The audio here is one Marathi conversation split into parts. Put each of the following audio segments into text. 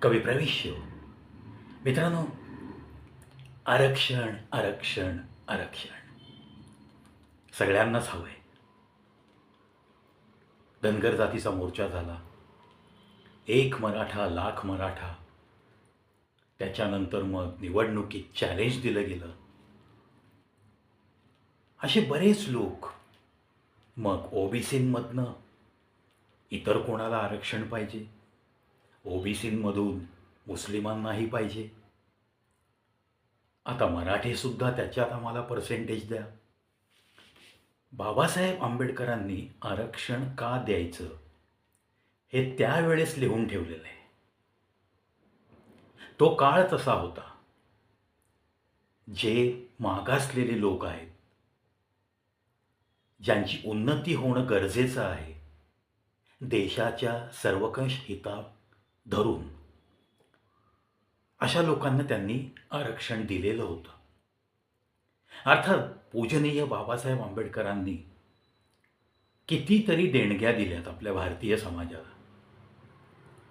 कवी प्रवेश्य. मित्रांनो, आरक्षण आरक्षण आरक्षण सगळ्यांनाच हवं आहे. धनगर जातीचा मोर्चा झाला. एक मराठा लाख मराठा. त्याच्यानंतर मग निवडणुकीत चॅलेंज दिलं गेलं. असे बरेच लोक मग ओबीसींमधनं इतर कोणाला आरक्षण पाहिजे, ओबीसींमधून मुस्लिमांनाही पाहिजे, आता मराठीसुद्धा त्याच्यात आम्हाला पर्सेंटेज द्या. बाबासाहेब आंबेडकरांनी आरक्षण का द्यायचं हे त्यावेळेस लिहून ठेवलेलं आहे. तो काळ तसा होता. जे मागासलेले लोक आहेत, ज्यांची उन्नती होणं गरजेचं आहे, देशाच्या सर्वकष हिता धरून अशा लोकांना त्यांनी आरक्षण दिलेलं होतं. अर्थात पूजनीय बाबासाहेब आंबेडकरांनी कितीतरी देणग्या दिल्यात आपल्या भारतीय समाजाला.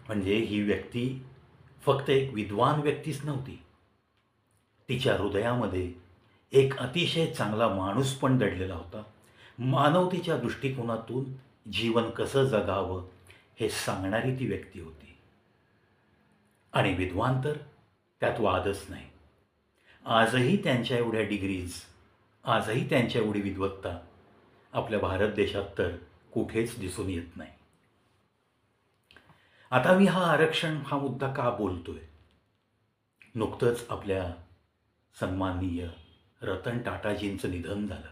म्हणजे ही व्यक्ती फक्त एक विद्वान व्यक्तीच नव्हती, तिच्या हृदयामध्ये एक अतिशय चांगला माणूस पण दडलेला होता. मानवतेच्या दृष्टिकोनातून जीवन कसं जगावं हे सांगणारी ती व्यक्ती होती. आणि विद्वान तर त्यात वादच नाही. आजही त्यांच्या एवढ्या डिग्रीज, आजही त्यांच्या एवढी विद्वत्ता आपल्या भारत देशात तर कुठेच दिसून येत नाही. आता मी आरक्षण हा मुद्दा का बोलतोय? नुकतंच आपल्या सन्माननीय रतन टाटाजींचं निधन झालं.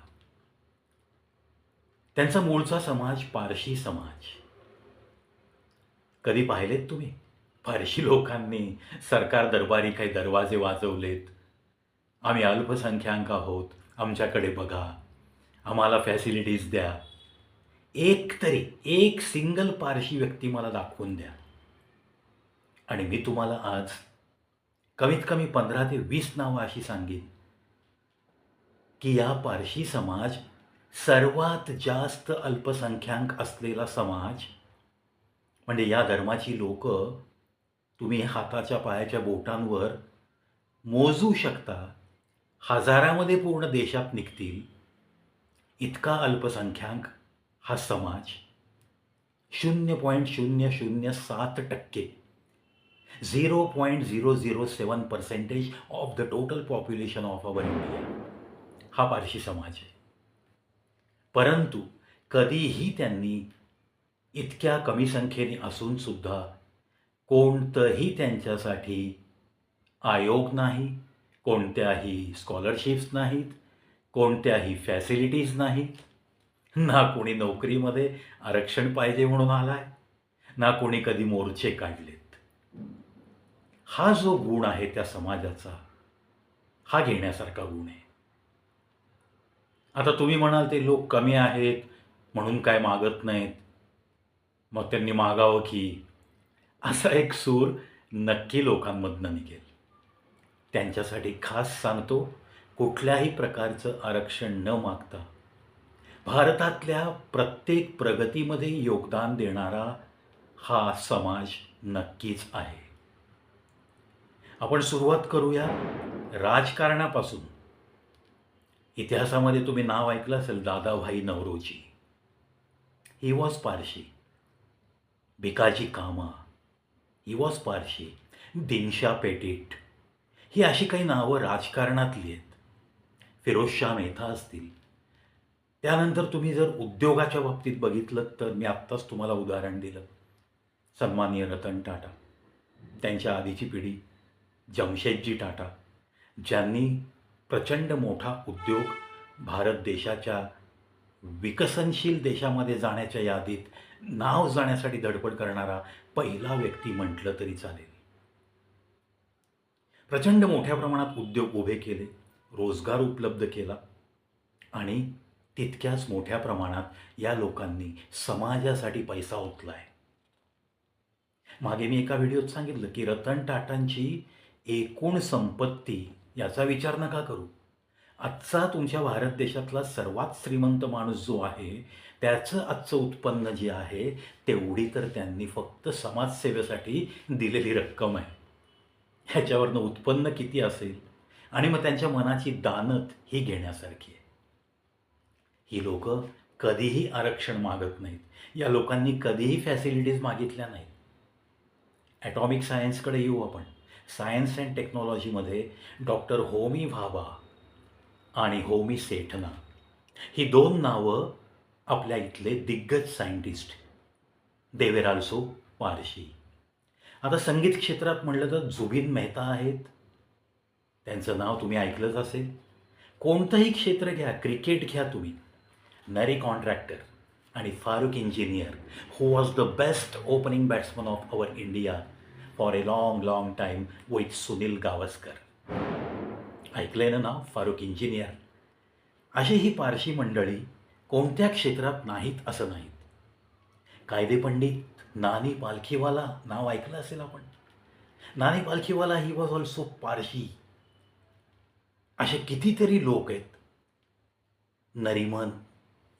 त्यांचा मूळचा समाज पारशी समाज. कधी पाहिलेत तुम्ही पारशी लोकांनी सरकार दरबारी काही दरवाजे वाजवलेत? आम्ही अल्पसंख्याक आहोत, आमच्याकडे बघा, आम्हाला फॅसिलिटीज द्या. एक सिंगल पारशी व्यक्ती मला दाखवून द्या. आणि मी तुम्हाला आज कमीत कमी 15 ते 20 नावं अशी सांगेन की या पारशी समाज सर्वात जास्त अल्पसंख्याक असलेला समाज. म्हणजे या धर्माची लोक तुम्ही हाताच्या पायाच्या बोटांवर मोजू शकता. हजारामध्ये पूर्ण देशात निघतील इतका अल्पसंख्याक हा समाज. 0.007%, 0.007% of the total population of our India हा पारशी समाज आहे. परंतु कधीही त्यांनी इतक्या कमी संख्येने असून सुद्धा कोणतंही त्यांच्यासाठी आयोग नाही, कोणत्याही स्कॉलरशिप्स नाहीत, कोणत्याही फॅसिलिटीज नाहीत. ना कोणी नोकरीमध्ये आरक्षण पाहिजे म्हणून आलाय, ना कोणी कधी मोर्चे काढलेत. हा जो गुण आहे त्या समाजाचा, हा घेण्यासारखा गुण आहे. आता तुम्ही म्हणाल ते लोक कमी आहेत म्हणून काय मागत नाहीत, मग त्यांनी मागावं की? असा एक सूर नक्की लोकांमधनं निघेल. त्यांच्यासाठी खास सांगतो, कुठल्याही प्रकारचं आरक्षण न मागता भारतातल्या प्रत्येक प्रगतीमध्ये योगदान देणारा हा समाज नक्कीच आहे. आपण सुरुवात करूया राजकारणापासून. इतिहासामध्ये तुम्ही नाव ऐकलं असेल, Dadabhai Naoroji. He was Parsi. Bhikaji Cama, he was Parsi. Dinshaw Petit, ही अशी काही नावं राजकारणातली आहेत. फिरोजशाह मेहता असतील. त्यानंतर तुम्ही जर उद्योगाच्या बाबतीत बघितलं तर मी आत्ताच तुम्हाला उदाहरण दिलं, सन्माननीय रतन टाटा. त्यांच्या आधीची पिढी जमशेदजी टाटा, ज्यांनी प्रचंड मोठा उद्योग भारत देशाच्या विकसनशील देशामध्ये जाण्याच्या यादीत नाव जाण्यासाठी धडपड करणारा पहिला व्यक्ती म्हटलं तरी चालेल. प्रचंड मोठ्या प्रमाणात उद्योग उभे केले, रोजगार उपलब्ध केला आणि तितक्याच मोठ्या प्रमाणात या लोकांनी समाजासाठी पैसा ओतलाय. मागे मी एका व्हिडिओत सांगितलं की रतन टाटांची एकूण संपत्ती याचा विचार नका करू, आजचा तुमच्या भारत देशातला सर्वात श्रीमंत माणूस जो आहे, त्याचं आजचं उत्पन्न जे आहे, तेवढी तर त्यांनी फक्त समाजसेवेसाठी दिलेली रक्कम आहे. ह्याच्यावरनं उत्पन्न किती असेल आणि मग त्यांच्या मनाची दानत ही घेण्यासारखी आहे. ही लोकं कधीही आरक्षण मागत नाहीत. या लोकांनी कधीही फॅसिलिटीज मागितल्या नाहीत. ॲटॉमिक सायन्सकडे येऊ आपण. सायन्स अँड टेक्नॉलॉजीमध्ये डॉक्टर होमी भाभा आणि होमी सेठना ही 2 नावं आपल्या इथले दिग्गज scientist. They were also Parsi. आता संगीत क्षेत्रात म्हटलं तर जुबिन मेहता आहेत. त्यांचं नाव तुम्ही ऐकलंच असेल. कोणतंही क्षेत्र घ्या, क्रिकेट घ्या तुम्ही, नरी कॉन्ट्रॅक्टर आणि Farokh Engineer who was the best opening batsman of our India for a long time with Sunil Gavaskar. ऐकलंय ना नाव, फारुख इंजिनियर. अशी ही पारशी मंडळी कोणत्या क्षेत्रात नाहीत असं नाहीत. कायदेपंडित नानी पालखीवाला नाव ऐकलं असेल आपण. Nani Palkhivala he was also Parsi. असे कितीतरी लोक आहेत. नरिमन,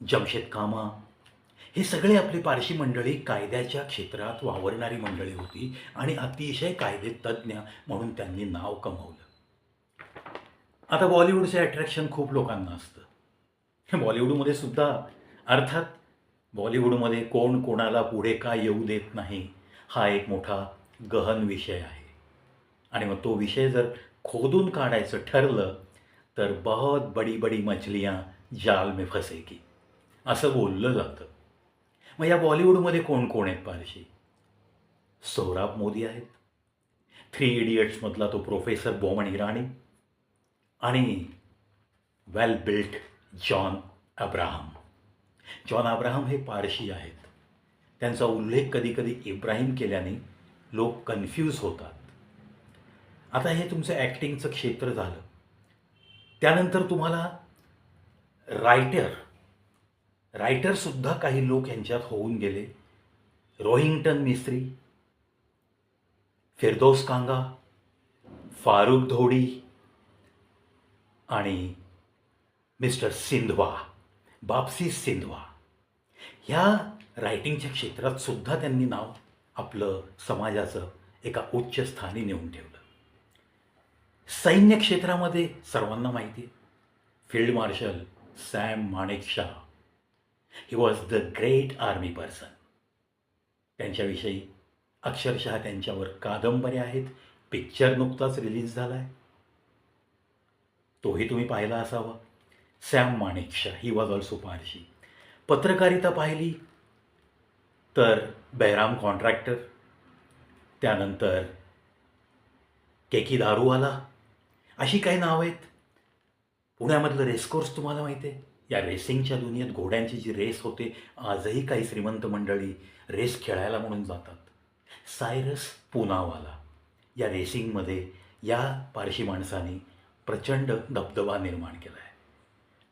जमशेद कामा, हे सगळे आपली पारशी मंडळी कायद्याच्या क्षेत्रात वावरणारी मंडळी होती आणि अतिशय कायदे तज्ज्ञ म्हणून त्यांनी नाव कमवलं. आता बॉलिवूडचे अट्रॅक्शन खूप लोकांना असतं. बॉलिवूडमध्ये सुद्धा अर्थात बॉलिवूडमध्ये कोण कोणाला पुढे का येऊ देत नाही हा एक मोठा गहन विषय आहे. आणि मग तो विषय जर खोदून काढायचं ठरलं तर बहुत बडी बडी मछलियाँ जाल में फसेगी असं बोललं जातं. मग या बॉलिवूडमध्ये कोण कोण आहेत पारशी? सोहराब मोदी आहेत. 3 इडियट्समधला तो प्रोफेसर बोमन इराणी आणि वेल बिल्ट जॉन अब्राहम. जॉन अब्राहम हे पारशी आहेत. त्यांचा उल्लेख कधीकधी इब्राहिम केल्याने लोक कन्फ्यूज होतात. आता हे तुमचं ॲक्टिंगचं क्षेत्र झालं. त्यानंतर तुम्हाला रायटरसुद्धा काही लोक यांच्यात होऊन गेले. रोहिंग्टन मिस्त्री, फिरदौस कांगा, फारुख धोडी आणि मिस्टर सिंधवा, बापसी सिंधवा, ह्या रायटिंगच्या क्षेत्रात सुद्धा त्यांनी नाव आपलं समाजाचं एका उच्च स्थानी नेऊन ठेवलं. सैन्य क्षेत्रामध्ये सर्वांना माहिती आहे, field marshal Sam Manekshaw. He was the great army person. त्यांच्याविषयी अक्षरशः त्यांच्यावर कादंबऱ्या आहेत. पिक्चर नुकताच रिलीज झाला आहे, तोही तुम्ही पाहिला असावा. Sam Manekshaw he was also Parsi. पत्रकारिता पाहिली तर बैराम कॉन्ट्रॅक्टर, त्यानंतर केकी दारूवाला, अशी काही नावं आहेत. पुण्यामधलं रेसकोर्स तुम्हाला माहिती आहे. या रेसिंगच्या दुनियेत घोड्यांची जी रेस होते, आजही काही श्रीमंत मंडळी रेस खेळायला म्हणून जातात. सायरस पूनावाला, या रेसिंगमध्ये या पारशी माणसाने प्रचंड दबदबा निर्माण केला आहे.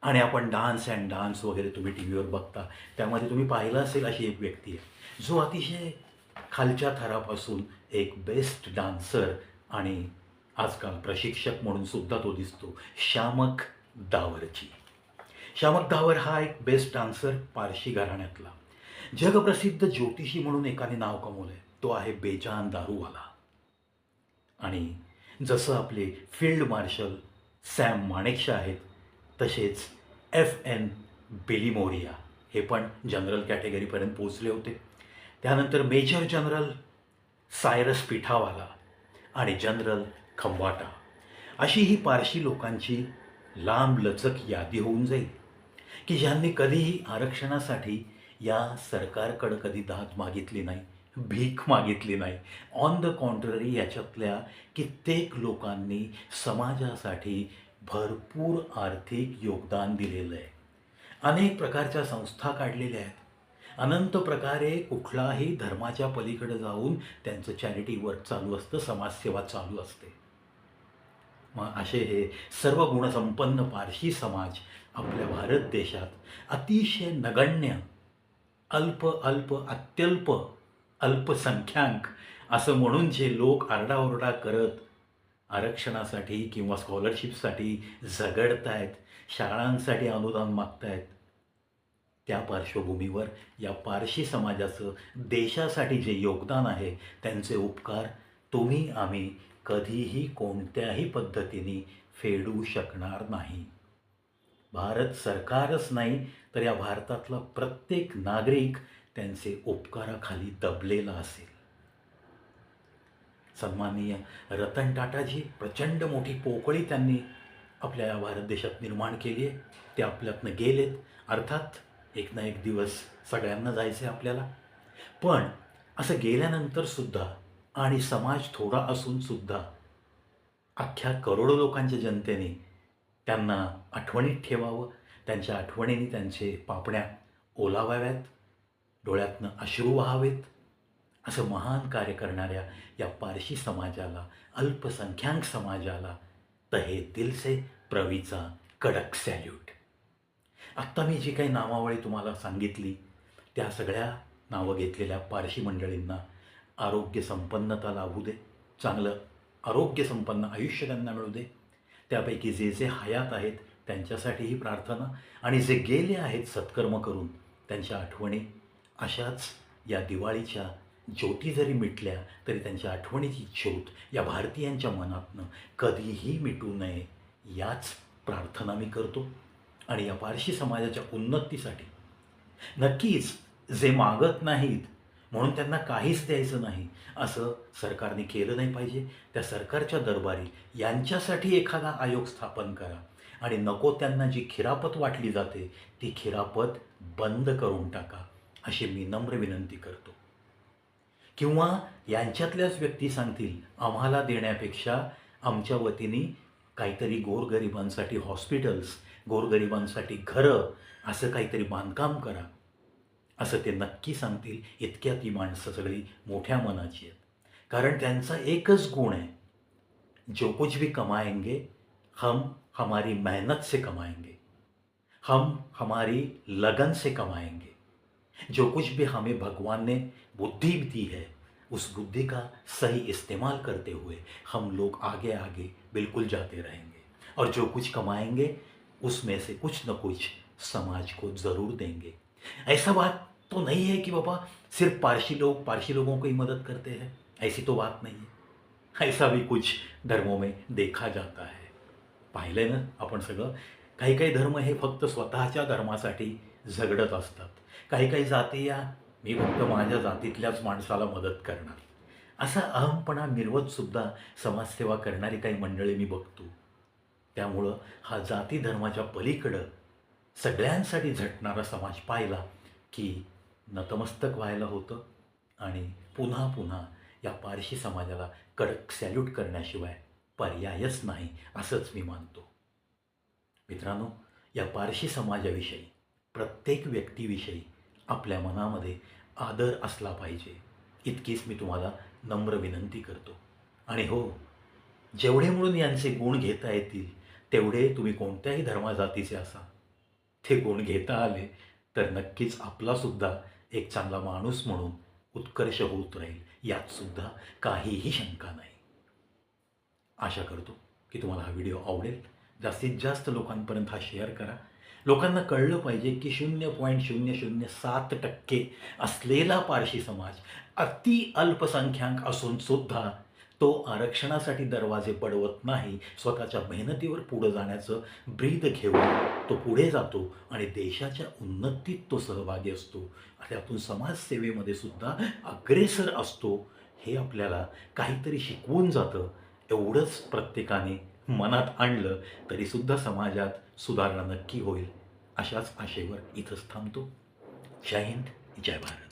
आणि आपण डान्स वगैरे तुम्ही टी व्हीवर बघता, त्यामध्ये तुम्ही पाहिलं असेल अशी एक व्यक्ती आहे जो अतिशय खालच्या थरापासून एक बेस्ट डान्सर आणि आजकाल प्रशिक्षक म्हणून सुद्धा तो दिसतो, शामक दावरची. शामक दावर हा एक बेस्ट डान्सर पारशी घराण्यातला. जगप्रसिद्ध ज्योतिषी म्हणून एकाने नाव कमवलं आहे, तो आहे बेजान दारूवाला. आणि जसं आपले फील्ड मार्शल सॅम माणेकशॉ आहेत, तसेच FN बेलिमोरिया हे पण जनरल कॅटेगरीपर्यंत पोचले होते. त्यानंतर मेजर जनरल सायरस पिठावाला आणि जनरल खंबाटा, अशी ही पारशी लोकांची लांबलचक यादी होऊन जाईल की ज्यांनी कधीही आरक्षणासाठी या सरकारकडं कधी दाद मागितली नाही, भीक मागितली नाही. ऑन द कॉन्ट्ररी याच्यातल्या कित्येक लोकांनी समाजासाठी भरपूर आर्थिक योगदान दिलेलं आहे. अनेक प्रकारच्या संस्था काढलेल्या आहेत. अनंत प्रकारे कुठलाही धर्माच्या पलीकडे जाऊन त्यांचं चॅरिटी वर्क चालू असतं, समाजसेवा चालू असते. मग असे हे सर्व गुणसंपन्न पारशी समाज आपल्या भारत देशात अतिशय नगण्य, अत्यल्प अल्पसंख्याक असं म्हणून जे लोक आरडाओरडा करत आरक्षणासाठी किंवा स्कॉलरशिपसाठी झगडतायत, शाळांसाठी अनुदान मागतायत, त्या पार्श्वभूमीवर या पारशी समाजाचं देशासाठी जे योगदान आहे, त्यांचे उपकार तुम्ही आम्ही कधीही कोणत्याही पद्धतीने फेडू शकणार नाही. भारत सरकारच नाही तर या भारतातला प्रत्येक नागरिक त्यांचे उपकाराखाली दबलेला असेल. सन्माननीय रतन टाटाजी, प्रचंड मोठी पोकळी त्यांनी आपल्या या भारत देशात निर्माण केली आहे. ते आपल्यातनं गेलेत. अर्थात एक ना एक दिवस सगळ्यांना जायचं आहे आपल्याला. पण असं गेल्यानंतरसुद्धा आणि समाज थोडा असूनसुद्धा अख्ख्या करोडो लोकांच्या जनतेने त्यांना आठवणीत ठेवावं. त्यांच्या आठवणींनी त्यांचे पापण्या ओलावाव्यात, डोळ्यातनं अश्रू वहावेत. असं महान कार्य करणाऱ्या या पारशी समाजाला, अल्पसंख्याक समाजाला तहे दिल से प्रवीचा कडक सॅल्यूट. आत्ता मी जी काही नावावळी तुम्हाला सांगितली, त्या सगळ्या नावं घेतलेल्या पारशी मंडळींना आरोग्य संपन्नता लाभू दे, चांगलं आरोग्यसंपन्न आयुष्य त्यांना मिळू दे. त्यापैकी जे जे हयात आहेत त्यांच्यासाठीही प्रार्थना, आणि जे गेले आहेत सत्कर्म करून त्यांच्या आठवणी अशाच या दिवाळीच्या ज्योती जरी मिटल्या तरी त्यांच्या आठवणीची ज्योत या भारतीयांच्या मनातनं कधीही मिटू नये, याच प्रार्थना मी करतो. आणि या पारशी समाजाच्या उन्नतीसाठी नक्कीच जे मागत नाहीत म्हणून त्यांना काहीच द्यायचं नाही असं सरकारने केलं नाही पाहिजे. त्या सरकारच्या दरबारी यांच्यासाठी एखादा आयोग स्थापन करा आणि नको त्यांना जी खिरापत वाटली जाते ती खिरापत बंद करून टाका, अशी मी नम्र विनंती करतो. किंवा यांच्यातल्याच व्यक्ती सांगतील, आम्हाला देण्यापेक्षा आमच्या वतीने काहीतरी गोरगरिबांसाठी हॉस्पिटल्स, गोरगरिबांसाठी घरं, असं काहीतरी बांधकाम करा, असं ते नक्की सांगतील. इतक्या ती माणसं सगळी मोठ्या मनाची आहेत. कारण त्यांचा एकच गुण आहे, जो कुछ भी कमाएंगे हम हमारी मेहनत से कमाएंगे, हम हमारी लगन से कमाएंगे. जो कुछ भी हमें भगवान ने बुद्धि दी है, उस बुद्धि का सही इस्तेमाल करते हुए हम लोग आगे आगे बिल्कुल जाते रहेंगे. और जो कुछ कमाएंगे उसमें से कुछ न कुछ समाज को ज़रूर देंगे. ऐसा बात तो नहीं है कि बाबा सिर्फ पारसी लोगों को ही मदद करते हैं, ऐसी तो बात नहीं है. ऐसा भी कुछ धर्मों में देखा जाता है. पाहिलं ना आपण सगळं, काही काही धर्म हे फक्त स्वतःच्या धर्मासाठी झगडत असतात. काही काही जाती या मी फक्त माझ्या जातीतल्याच माणसाला मदत करणार, असा अहमपणा मिरवतसुद्धा समाजसेवा करणारी काही मंडळी मी बघतो. त्यामुळं हा जाती धर्माच्या पलीकडं सगळ्यांसाठी झटणारा समाज पाहिला की नतमस्तक व्हायला होतं. आणि पुन्हा पुन्हा या पारशी समाजाला कडक सॅल्यूट करण्याशिवाय पर्यायच नाही, असंच मी मानतो. मित्रांनो, या पारशी समाजाविषयी, प्रत्येक व्यक्तीविषयी आपल्या मनामध्ये आदर असला पाहिजे, इतकीच मी तुम्हाला नम्र विनंती करतो. आणि हो, जेवढे म्हणून यांचे गुण घेता येतील तेवढे तुम्ही कोणत्याही धर्माजातीचे असा, ते गुण घेता आले तर नक्कीच आपलासुद्धा एक चांगला माणूस म्हणून उत्कर्ष होत राहील, यातसुद्धा काहीही शंका नाही. आशा करतो की तुम्हाला हा व्हिडिओ आवडेल. जास्तीत जास्त लोकांपर्यंत हा शेअर करा. लोकांना कळलं पाहिजे की 0.007% असलेला पारशी समाज अति अल्पसंख्याक असूनसुद्धा तो आरक्षणासाठी दरवाजे पडवत नाही. स्वतःच्या मेहनतीवर पुढं जाण्याचं ब्रीद घेऊन तो पुढे जातो आणि देशाच्या उन्नतीत तो सहभागी असतो. त्यातून समाजसेवेमध्ये सुद्धा अग्रेसर असतो. हे आपल्याला काहीतरी शिकवून जातं. एवढंच प्रत्येकाने मनात आणलं तरीसुद्धा समाजात सुधारणा नक्की होईल. अशाच आशेवर इथंच थांबतो. जय हिंद, जय भारत.